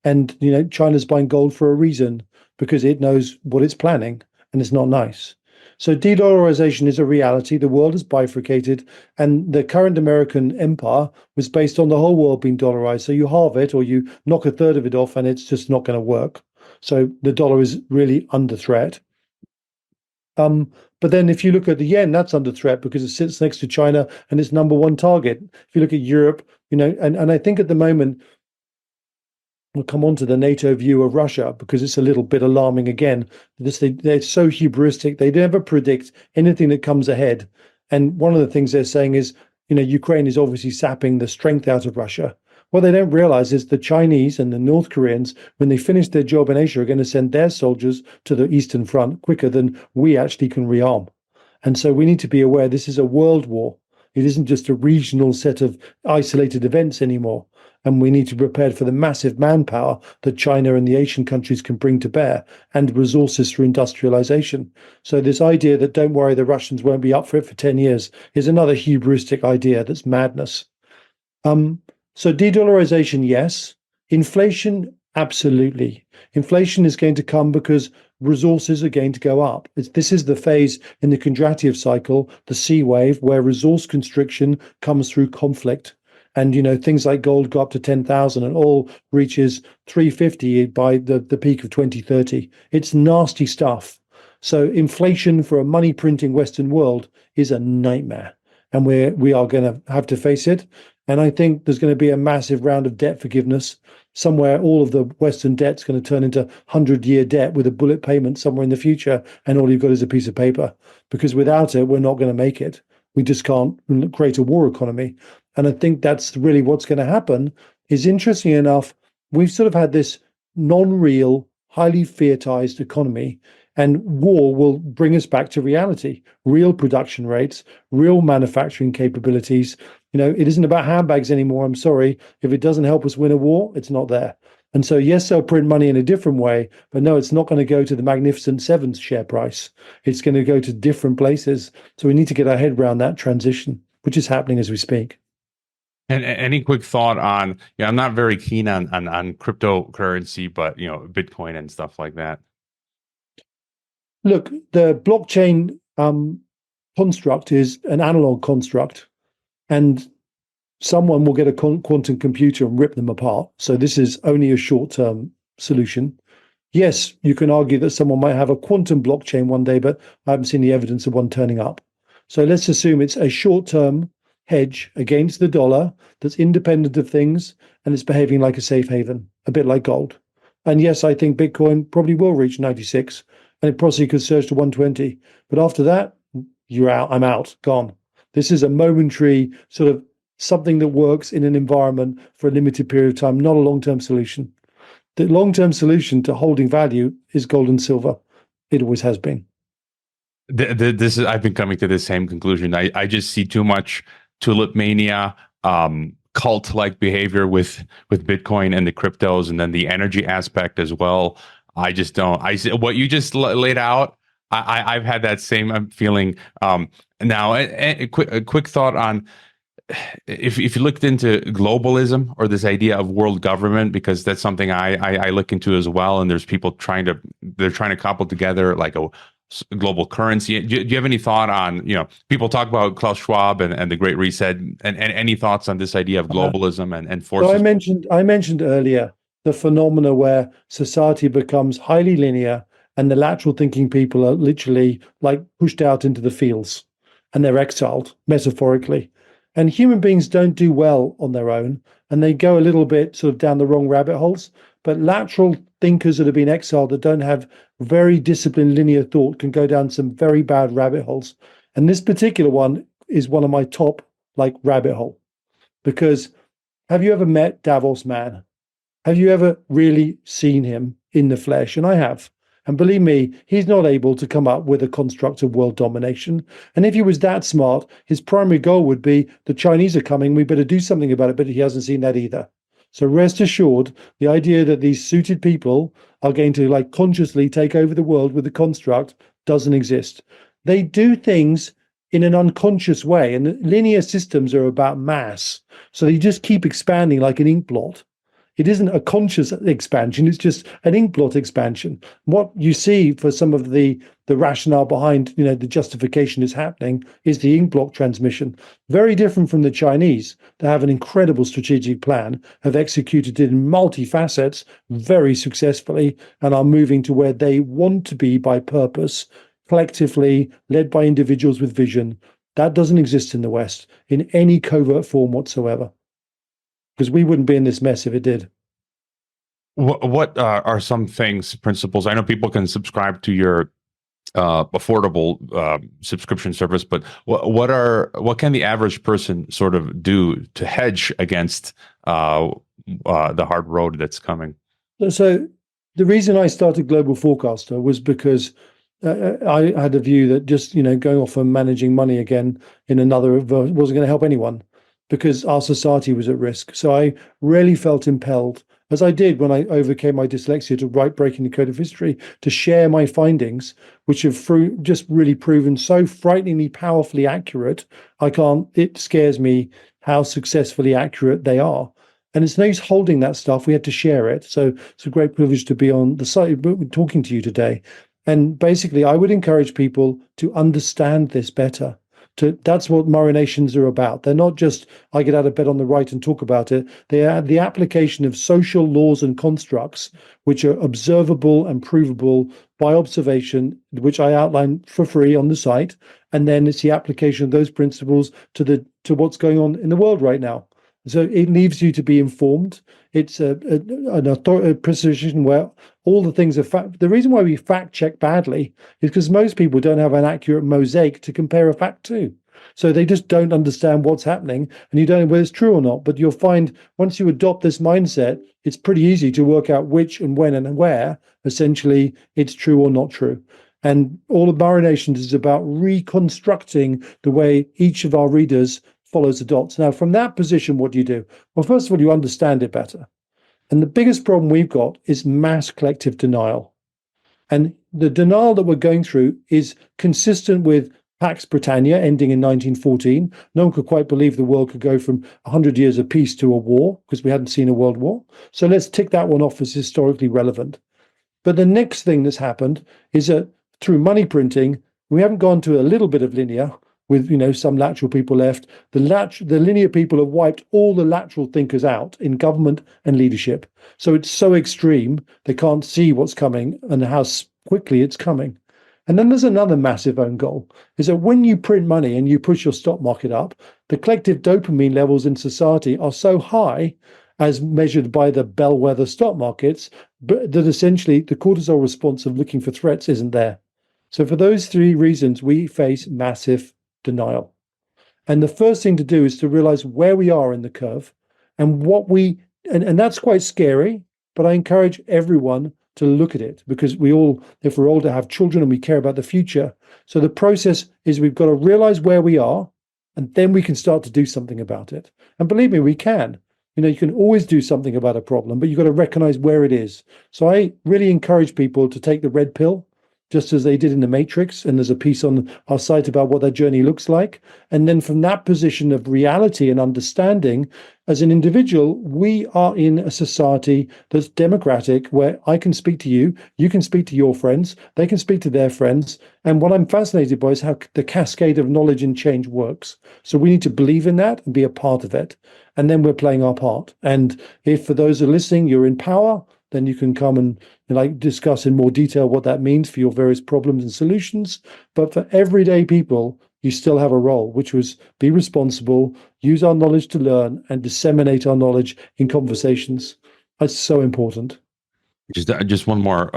And, you know, China's buying gold for a reason, because it knows what it's planning, and it's not nice. So de-dollarization is a reality. The world is bifurcated, and the current American empire was based on the whole world being dollarized. So you halve it or you knock a third of it off, and it's just not going to work. So the dollar is really under threat. But then if you look at the yen, that's under threat because it sits next to China and it's number one target. If you look at Europe, you know, and I think at the moment, we'll come on to the NATO view of Russia because it's a little bit alarming again. They're so hubristic. They never predict anything that comes ahead. And one of the things they're saying is, you know, Ukraine is obviously sapping the strength out of Russia. What they don't realize is the Chinese and the North Koreans, when they finish their job in Asia, are going to send their soldiers to the Eastern Front quicker than we actually can rearm. And so we need to be aware this is a world war. It isn't just a regional set of isolated events anymore. And we need to be prepared for the massive manpower that China and the Asian countries can bring to bear and resources for industrialization. So this idea that don't worry, the Russians won't be up for it for 10 years is another hubristic idea that's madness. So de-dollarization, yes. Inflation, absolutely. Inflation is going to come because resources are going to go up. This is the phase in the Kondratiev cycle, the C wave, where resource constriction comes through conflict. And, you know, things like gold go up to 10,000 and oil reaches 350 by the peak of 2030. It's nasty stuff. So inflation for a money printing Western world is a nightmare. And we are going to have to face it. And I think there's going to be a massive round of debt forgiveness. Somewhere all of the Western debt's going to turn into 100-year debt with a bullet payment somewhere in the future. And all you've got is a piece of paper. Because without it, we're not going to make it. We just can't create a war economy. And I think that's really what's going to happen. Is interesting enough, we've sort of had this non-real, highly fiatized economy, and war will bring us back to reality, real production rates, real manufacturing capabilities. You know, it isn't about handbags anymore. I'm sorry. If it doesn't help us win a war, it's not there. And so, yes, they'll print money in a different way, but no, it's not going to go to the Magnificent Seven's share price. It's going to go to different places. So we need to get our head around that transition, which is happening as we speak. And any quick thought on, I'm not very keen on cryptocurrency, but, you know, Bitcoin and stuff like that. Look, the blockchain construct is an analog construct. And someone will get a quantum computer and rip them apart. So this is only a short-term solution. Yes, you can argue that someone might have a quantum blockchain one day, but I haven't seen the evidence of one turning up. So let's assume it's a short-term hedge against the dollar that's independent of things, and it's behaving like a safe haven, a bit like gold. And yes, I think Bitcoin probably will reach 96, and it possibly could surge to 120. But after that, you're out, I'm out, gone. This is a momentary sort of something that works in an environment for a limited period of time, not a long-term solution. The long-term solution to holding value is gold and silver. It always has been. This is, I've been coming to the same conclusion. I just see too much tulip mania, cult-like behavior with Bitcoin and the cryptos, and then the energy aspect as well. I just don't. What you just laid out, I've had that same feeling. Now, a quick thought on if you looked into globalism or this idea of world government, because that's something I look into as well. And there's people trying to couple together like a global currency. Do you have any thought on, people talk about Klaus Schwab and the Great Reset, and any thoughts on this idea of globalism and forces? So I mentioned earlier the phenomena where society becomes highly linear and the lateral thinking people are literally like pushed out into the fields and they're exiled, metaphorically. And human beings don't do well on their own, and they go a little bit sort of down the wrong rabbit holes. But lateral thinkers that have been exiled, that don't have very disciplined linear thought, can go down some very bad rabbit holes. And this particular one is one of my top rabbit hole. Because have you ever met Davos Man? Have you ever really seen him in the flesh? And I have. And believe me, he's not able to come up with a construct of world domination. And if he was that smart, his primary goal would be the Chinese are coming, we better do something about it. But he hasn't seen that either. So rest assured, the idea that these suited people are going to consciously take over the world with the construct doesn't exist. They do things in an unconscious way. And linear systems are about mass. So they just keep expanding like an ink blot. It isn't a conscious expansion, it's just an ink blot expansion. What you see for some of the rationale behind, the justification is happening is the ink blot transmission. Very different from the Chinese. They have an incredible strategic plan, have executed it in multi-facets very successfully, and are moving to where they want to be by purpose, collectively, led by individuals with vision. That doesn't exist in the West in any covert form whatsoever. Because we wouldn't be in this mess if it did. What are some principles? I know people can subscribe to your affordable subscription service, but what can the average person sort of do to hedge against the hard road that's coming? So the reason I started Global Forecaster was because I had a view that just going off and managing money again in another wasn't going to help anyone, because our society was at risk. So I really felt impelled, as I did when I overcame my dyslexia, to write Breaking the Code of History, to share my findings, which have just really proven so frighteningly powerfully accurate. It scares me how successfully accurate they are. And it's no use holding that stuff. We had to share it. So it's a great privilege to be on the site talking to you today. And basically, I would encourage people to understand this better. That's what Murrinations are about. They're not just, I get out of bed on the right and talk about it. They are the application of social laws and constructs, which are observable and provable by observation, which I outline for free on the site. And then it's the application of those principles to what's going on in the world right now. So it leaves you to be informed. It's a precision where all the things are fact. The reason why we fact check badly is because most people don't have an accurate mosaic to compare a fact to. So they just don't understand what's happening, and you don't know whether it's true or not. But you'll find once you adopt this mindset, it's pretty easy to work out which and when and where essentially it's true or not true. And all of Murrinations is about reconstructing the way each of our readers follows the dots. Now, from that position, what do you do? Well, first of all, you understand it better. And the biggest problem we've got is mass collective denial. And the denial that we're going through is consistent with Pax Britannia ending in 1914. No one could quite believe the world could go from 100 years of peace to a war, because we hadn't seen a world war. So let's tick that one off as historically relevant. But the next thing that's happened is that through money printing, we haven't gone to a little bit of linear. with some lateral people left. The linear people have wiped all the lateral thinkers out in government and leadership. So it's so extreme they can't see what's coming and how quickly it's coming. And then there's another massive own goal, is that when you print money and you push your stock market up, the collective dopamine levels in society are so high, as measured by the bellwether stock markets, but that essentially the cortisol response of looking for threats isn't there. So for those three reasons, we face massive denial. And the first thing to do is to realize where we are in the curve and and that's quite scary, but I encourage everyone to look at it, because if we're older, have children and we care about the future. So the process is we've got to realize where we are, and then we can start to do something about it. And believe me, we can. You can always do something about a problem, but you've got to recognize where it is. So I really encourage people to take the red pill, just as they did in the Matrix. And there's a piece on our site about what that journey looks like. And then from that position of reality and understanding, as an individual, we are in a society that's democratic, where I can speak to you, you can speak to your friends, they can speak to their friends. And what I'm fascinated by is how the cascade of knowledge and change works. So we need to believe in that and be a part of it. And then we're playing our part. And if, for those who are listening, you're in power, then you can come and discuss in more detail what that means for your various problems and solutions. But for everyday people, you still have a role, which was be responsible, use our knowledge to learn, and disseminate our knowledge in conversations. That's so important. Just one more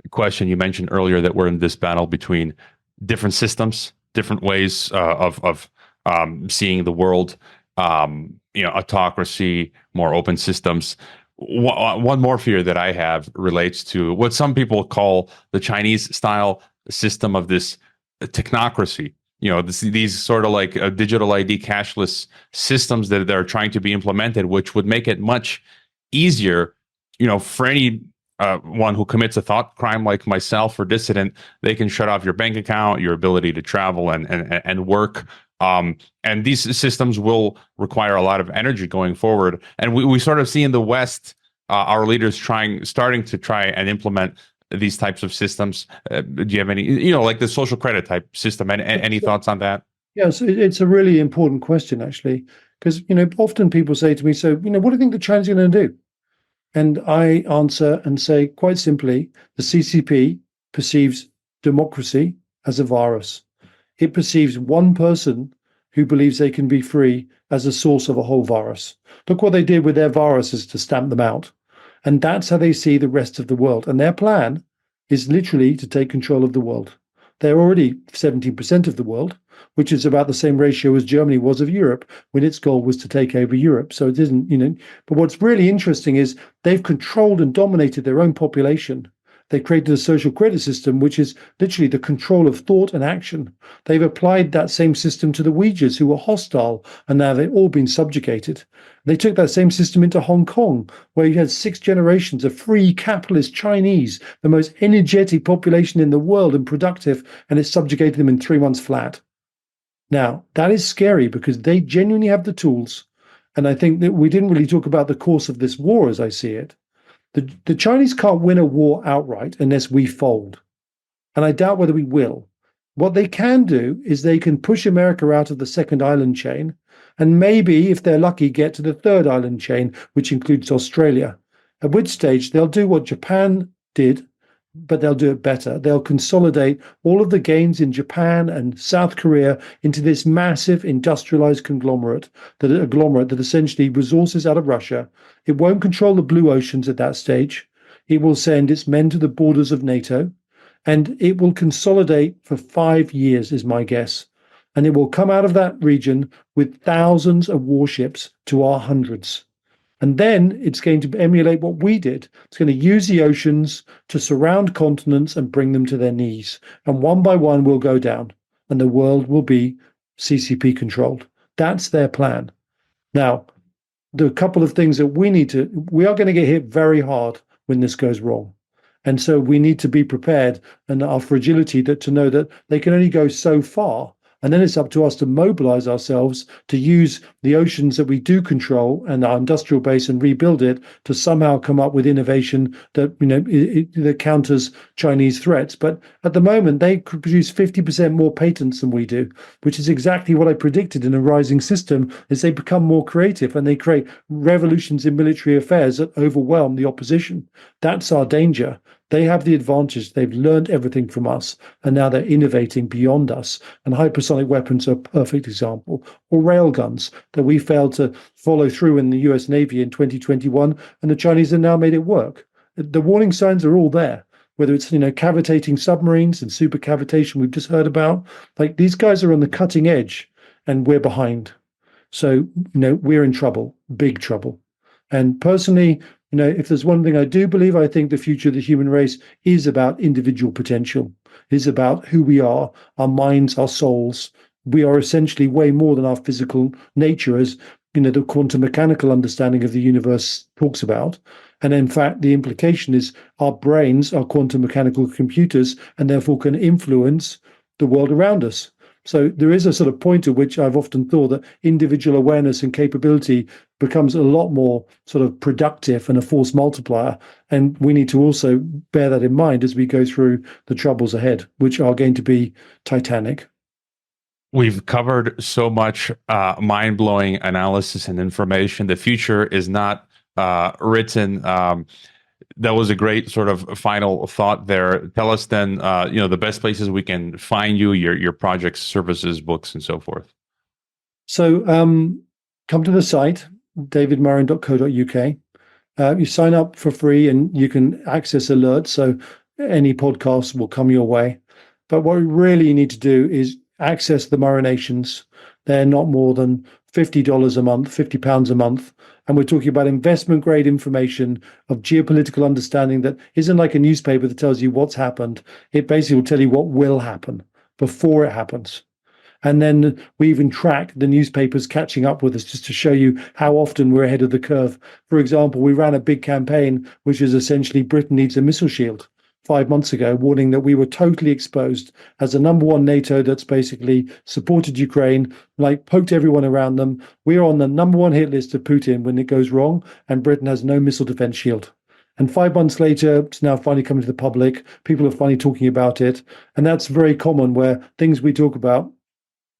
question. You mentioned earlier that we're in this battle between different systems, different ways of seeing the world. Autocracy, more open systems. One more fear that I have relates to what some people call the Chinese style system of this technocracy. These sort of like digital ID cashless systems that are trying to be implemented, which would make it much easier, for any one who commits a thought crime like myself or dissident. They can shut off your bank account, your ability to travel and work. And these systems will require a lot of energy going forward. And we sort of see in the West, our leaders starting to try and implement these types of systems. Do you have any, like the social credit type system? And any thoughts on that? Yes, it's a really important question, actually, because, often people say to me, so, what do you think the Chinese are going to do? And I answer and say, quite simply, the CCP perceives democracy as a virus. It perceives one person who believes they can be free as a source of a whole virus. Look what they did with their viruses to stamp them out. And that's how they see the rest of the world. And their plan is literally to take control of the world. They're already 17% of the world, which is about the same ratio as Germany was of Europe when its goal was to take over Europe. So it isn't, but what's really interesting is they've controlled and dominated their own population. They created a social credit system, which is literally the control of thought and action. They've applied that same system to the Uyghurs, who were hostile, and now they've all been subjugated. They took that same system into Hong Kong, where you had 6 generations of free capitalist Chinese, the most energetic population in the world and productive, and it subjugated them in 3 months flat. Now, that is scary because they genuinely have the tools. And I think that we didn't really talk about the course of this war as I see it. The Chinese can't win a war outright unless we fold. And I doubt whether we will. What they can do is they can push America out of the second island chain, and maybe, if they're lucky, get to the third island chain, which includes Australia. At which stage they'll do what Japan did, but they'll do it better. They'll consolidate all of the gains in Japan and South Korea into this massive industrialized conglomerate that essentially resources out of Russia. It won't control the blue oceans at that stage. It will send its men to the borders of NATO, and it will consolidate for 5 years, is my guess. And it will come out of that region with thousands of warships to our hundreds. And then it's going to emulate what we did. It's going to use the oceans to surround continents and bring them to their knees. And one by one will go down, and the world will be CCP controlled. That's their plan. Now, there are a couple of things that we are going to get hit very hard when this goes wrong. And so we need to be prepared, and our fragility to know that they can only go so far And then it's up to us to mobilize ourselves to use the oceans that we do control and our industrial base and rebuild it to somehow come up with innovation that, that counters Chinese threats. But at the moment, they could produce 50% more patents than we do, which is exactly what I predicted in a rising system, is they become more creative and they create revolutions in military affairs that overwhelm the opposition. That's our danger. They have the advantage. They've learned everything from us, and now they're innovating beyond us. And hypersonic weapons are a perfect example. Or railguns that we failed to follow through in the US Navy in 2021, and the Chinese have now made it work. The warning signs are all there, whether it's, cavitating submarines and supercavitation we've just heard about. Like, these guys are on the cutting edge, and we're behind. So, we're in trouble, big trouble. And personally, if there's one thing I do believe, I think the future of the human race is about individual potential, is about who we are, our minds, our souls. We are essentially way more than our physical nature, as the quantum mechanical understanding of the universe talks about. And in fact, the implication is our brains are quantum mechanical computers and therefore can influence the world around us. So there is a sort of point at which I've often thought that individual awareness and capability becomes a lot more sort of productive and a force multiplier. And we need to also bear that in mind as we go through the troubles ahead, which are going to be titanic. We've covered so much mind-blowing analysis and information. The future is not written. That was a great sort of final thought there. Tell us then, the best places we can find you, your projects, services, books, and so forth. So come to the site, davidmurrin.co.uk. You sign up for free and you can access alerts. So any podcast will come your way. But what we really need to do is access the Murrinations. They're not more than $50 a month, £50 a month. And we're talking about investment grade information of geopolitical understanding that isn't like a newspaper that tells you what's happened. It basically will tell you what will happen before it happens. And then we even track the newspapers catching up with us just to show you how often we're ahead of the curve. For example, we ran a big campaign, which is essentially Britain needs a missile shield 5 months ago, warning that we were totally exposed as the number one NATO that's basically supported Ukraine, like poked everyone around them. We're on the number one hit list of Putin when it goes wrong, and Britain has no missile defense shield. And 5 months later, it's now finally coming to the public. People are finally talking about it. And that's very common, where things we talk about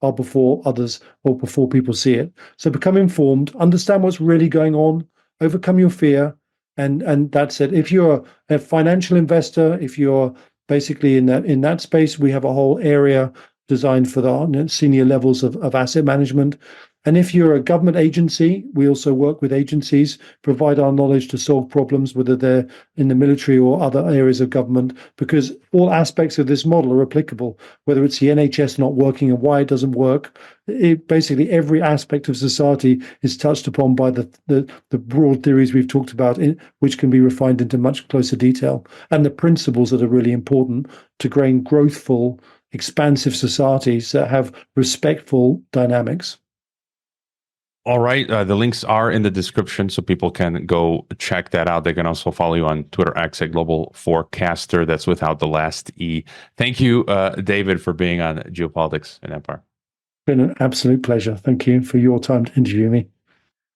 are before others or before people see it. So become informed, understand what's really going on, overcome your fear. And that's it. If you're a financial investor, if you're basically in that space, we have a whole area designed for the senior levels of asset management. And if you're a government agency, we also work with agencies, provide our knowledge to solve problems, whether they're in the military or other areas of government, because all aspects of this model are applicable, whether it's the NHS not working and why it doesn't work. Basically, every aspect of society is touched upon by the broad theories we've talked about, which can be refined into much closer detail, and the principles that are really important to gain growthful, expansive societies that have respectful dynamics. All right. The links are in the description, so people can go check that out. They can also follow you on Twitter X at Global Forecaster. That's without the last E. Thank you, David, for being on Geopolitics and Empire. It's been an absolute pleasure. Thank you for your time to interview me.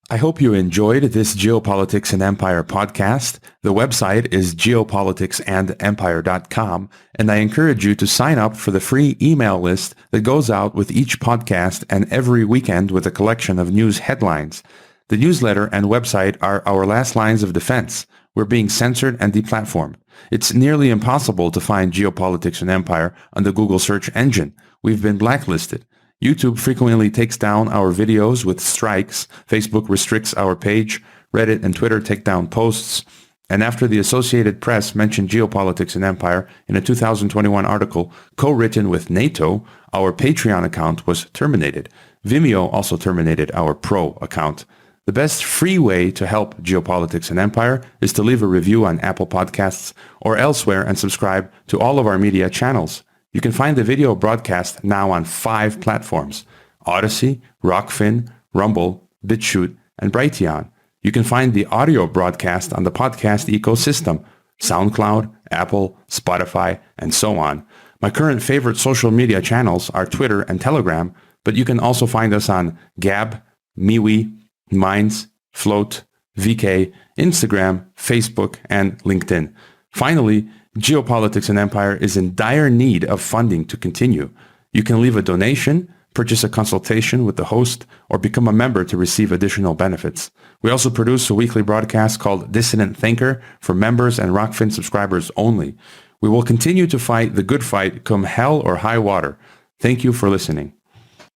I hope you enjoyed this Geopolitics and Empire podcast. The website is geopoliticsandempire.com, and I encourage you to sign up for the free email list that goes out with each podcast and every weekend with a collection of news headlines. The newsletter and website are our last lines of defense. We're being censored and deplatformed. It's nearly impossible to find Geopolitics and Empire on the Google search engine. We've been blacklisted. YouTube frequently takes down our videos with strikes. Facebook restricts our page. Reddit and Twitter take down posts. And after the Associated Press mentioned Geopolitics and Empire in a 2021 article co-written with NATO, our Patreon account was terminated. Vimeo also terminated our Pro account. The best free way to help Geopolitics and Empire is to leave a review on Apple Podcasts or elsewhere and subscribe to all of our media channels. You can find the video broadcast now on 5 platforms: Odyssey, Rockfin, Rumble, BitChute, and Brighteon. You can find the audio broadcast on the podcast ecosystem: SoundCloud, Apple, Spotify, and so on. My current favorite social media channels are Twitter and Telegram, but you can also find us on Gab, MeWe, Minds, Float, VK, Instagram, Facebook, and LinkedIn. Finally, Geopolitics and Empire is in dire need of funding to continue. You can leave a donation, purchase a consultation with the host, or become a member to receive additional benefits. We also produce a weekly broadcast called Dissident Thinker for members and Rockfin subscribers only. We will continue to fight the good fight come hell or high water. Thank you for listening.